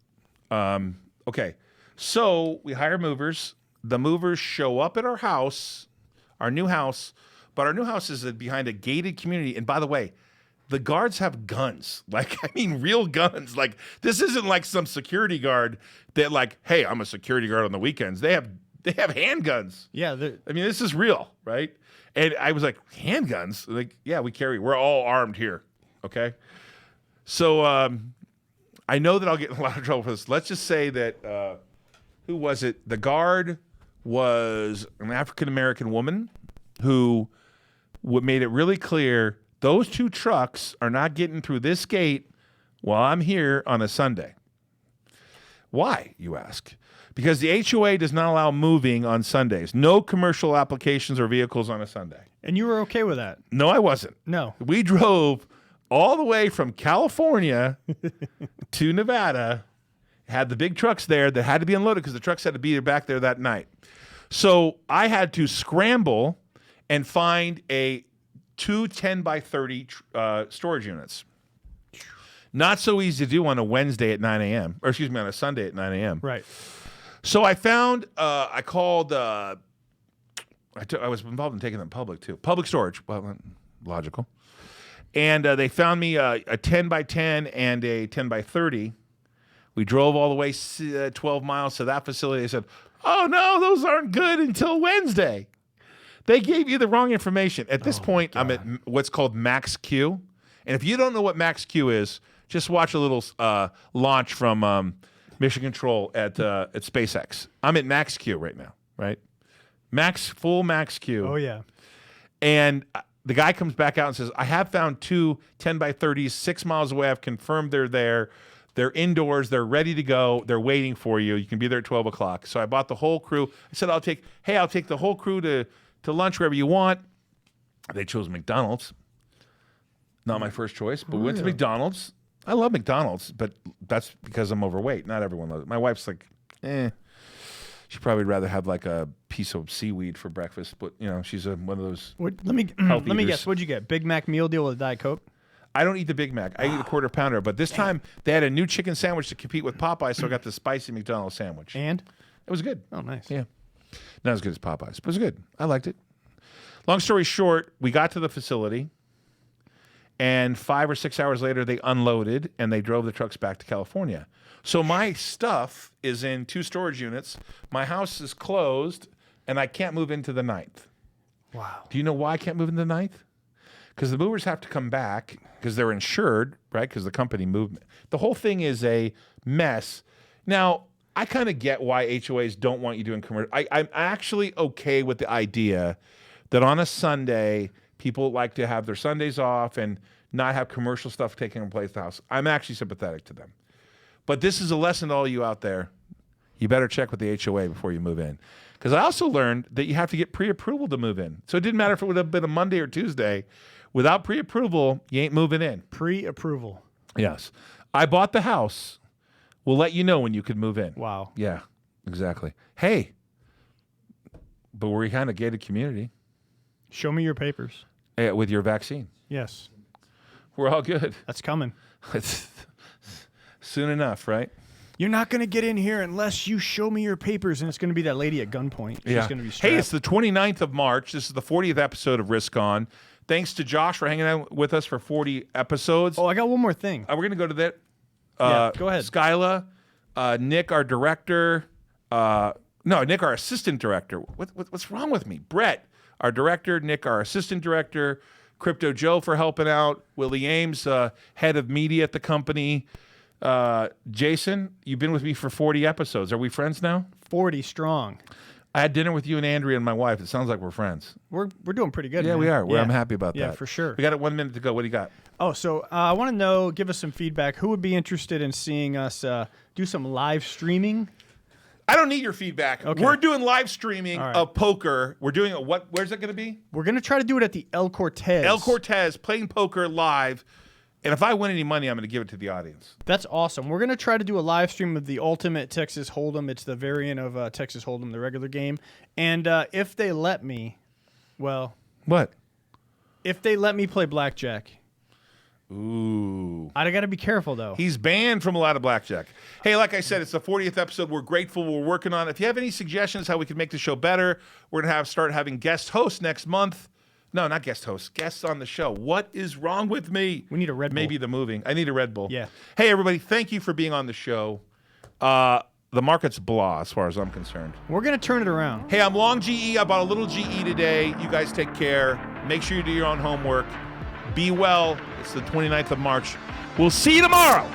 Okay, so we hire movers. The movers show up at our house, our new house, but our new house is behind a gated community. And by the way, the guards have guns. Like, I mean, real guns. Like, this isn't like some security guard that like, hey, I'm a security guard on the weekends. They have handguns. Yeah. I mean, this is real, right? And I was like, handguns? Like, yeah, we're all armed here, okay? So I know that I'll get in a lot of trouble for this. Let's just say that, who was it? The guard was an African-American woman who made it really clear those two trucks are not getting through this gate while I'm here on a Sunday. Why, you ask? Because the HOA does not allow moving on Sundays. No commercial applications or vehicles on a Sunday. And you were okay with that? No, I wasn't. No. We drove all the way from California to Nevada, had the big trucks there that had to be unloaded because the trucks had to be back there that night. So I had to scramble and find two 10 by 30 storage units. Not so easy to do on a Wednesday at 9 a.m. Or excuse me, on a Sunday at 9 a.m. Right. So I found, I called, I was involved in taking them public too. Public storage, well, logical. And they found me a 10 by 10 and a 10 by 30. We drove all the way 12 miles to that facility. They said, oh no, those aren't good until Wednesday. They gave you the wrong information. At this point, God. I'm at what's called Max Q. And if you don't know what Max Q is, just watch a little launch from Mission Control at SpaceX. I'm at Max Q right now, right? Full Max Q. Oh, yeah. And the guy comes back out and says, I have found two 10 by 30s 6 miles away. I've confirmed they're there. They're indoors. They're ready to go. They're waiting for you. You can be there at 12 o'clock. So I bought the whole crew. I said, I'll take the whole crew to lunch wherever you want. They chose McDonald's. Not my first choice, but we went to McDonald's. I love McDonald's, but that's because I'm overweight. Not everyone loves it. My wife's like, she'd probably rather have like a piece of seaweed for breakfast, but you know, she's one of those. Let me guess. What'd you get? Big Mac meal deal with a Diet Coke? I don't eat the Big Mac. I eat a quarter pounder, but this time they had a new chicken sandwich to compete with Popeyes, so I got the spicy McDonald's sandwich. And? It was good. Oh, nice. Yeah. Not as good as Popeyes, but it was good. I liked it. Long story short, we got to the facility, and 5 or 6 hours later, they unloaded, and they drove the trucks back to California. So my stuff is in 2 storage units. My house is closed, and I can't move into the 9th. Wow. Do you know why I can't move into the 9th? Because the movers have to come back because they're insured, right? Because the company moved. The whole thing is a mess. Now, I kind of get why HOAs don't want you doing commercial. I'm actually okay with the idea that on a Sunday, people like to have their Sundays off and not have commercial stuff taking place at the house. I'm actually sympathetic to them. But this is a lesson to all you out there. You better check with the HOA before you move in. Because I also learned that you have to get pre-approval to move in. So it didn't matter if it would have been a Monday or Tuesday. Without pre-approval, you ain't moving in. Pre-approval. Yes. I bought the house. We'll let you know when you can move in. Wow. Yeah, exactly. Hey, but we're kind of gated community. Show me your papers. With your vaccine. Yes. We're all good. That's coming. It's soon enough, right? You're not going to get in here unless you show me your papers, and it's going to be that lady at gunpoint. She's going to be strapped. Hey, it's the 29th of March. This is the 40th episode of Risk On. Thanks to Josh for hanging out with us for 40 episodes. Oh, I got one more thing. We're going to go to that. Go ahead. Skyla, Nick, our director. Nick, our assistant director. What's wrong with me? Brett, our director. Nick, our assistant director. Crypto Joe for helping out. Willie Ames, head of media at the company. Jason, you've been with me for 40 episodes. Are we friends now? 40 strong. I had dinner with you and Andrea and my wife. It sounds like we're friends. We're doing pretty good. Yeah, man. we are. I'm happy about that. Yeah, for sure. We got 1 minute to go. What do you got? Oh, so I want to know, give us some feedback. Who would be interested in seeing us do some live streaming? I don't need your feedback. Okay. We're doing live streaming of poker. We're doing where's it going to be? We're going to try to do it at the El Cortez. El Cortez, playing poker live. And if I win any money, I'm going to give it to the audience. That's awesome. We're going to try to do a live stream of the Ultimate Texas Hold'em. It's the variant of Texas Hold'em, the regular game. And if they let me, well... What? If they let me play blackjack. Ooh. I got to be careful, though. He's banned from a lot of blackjack. Hey, like I said, it's the 40th episode. We're grateful. We're working on it. If you have any suggestions how we can make the show better, we're going to start having guest hosts next month. No, not guest hosts. Guests on the show. What is wrong with me? We need a Red Bull. Maybe the moving. I need a Red Bull. Yeah. Hey, everybody. Thank you for being on the show. The market's blah as far as I'm concerned. We're going to turn it around. Hey, I'm long GE. I bought a little GE today. You guys take care. Make sure you do your own homework. Be well. It's the 29th of March. We'll see you tomorrow.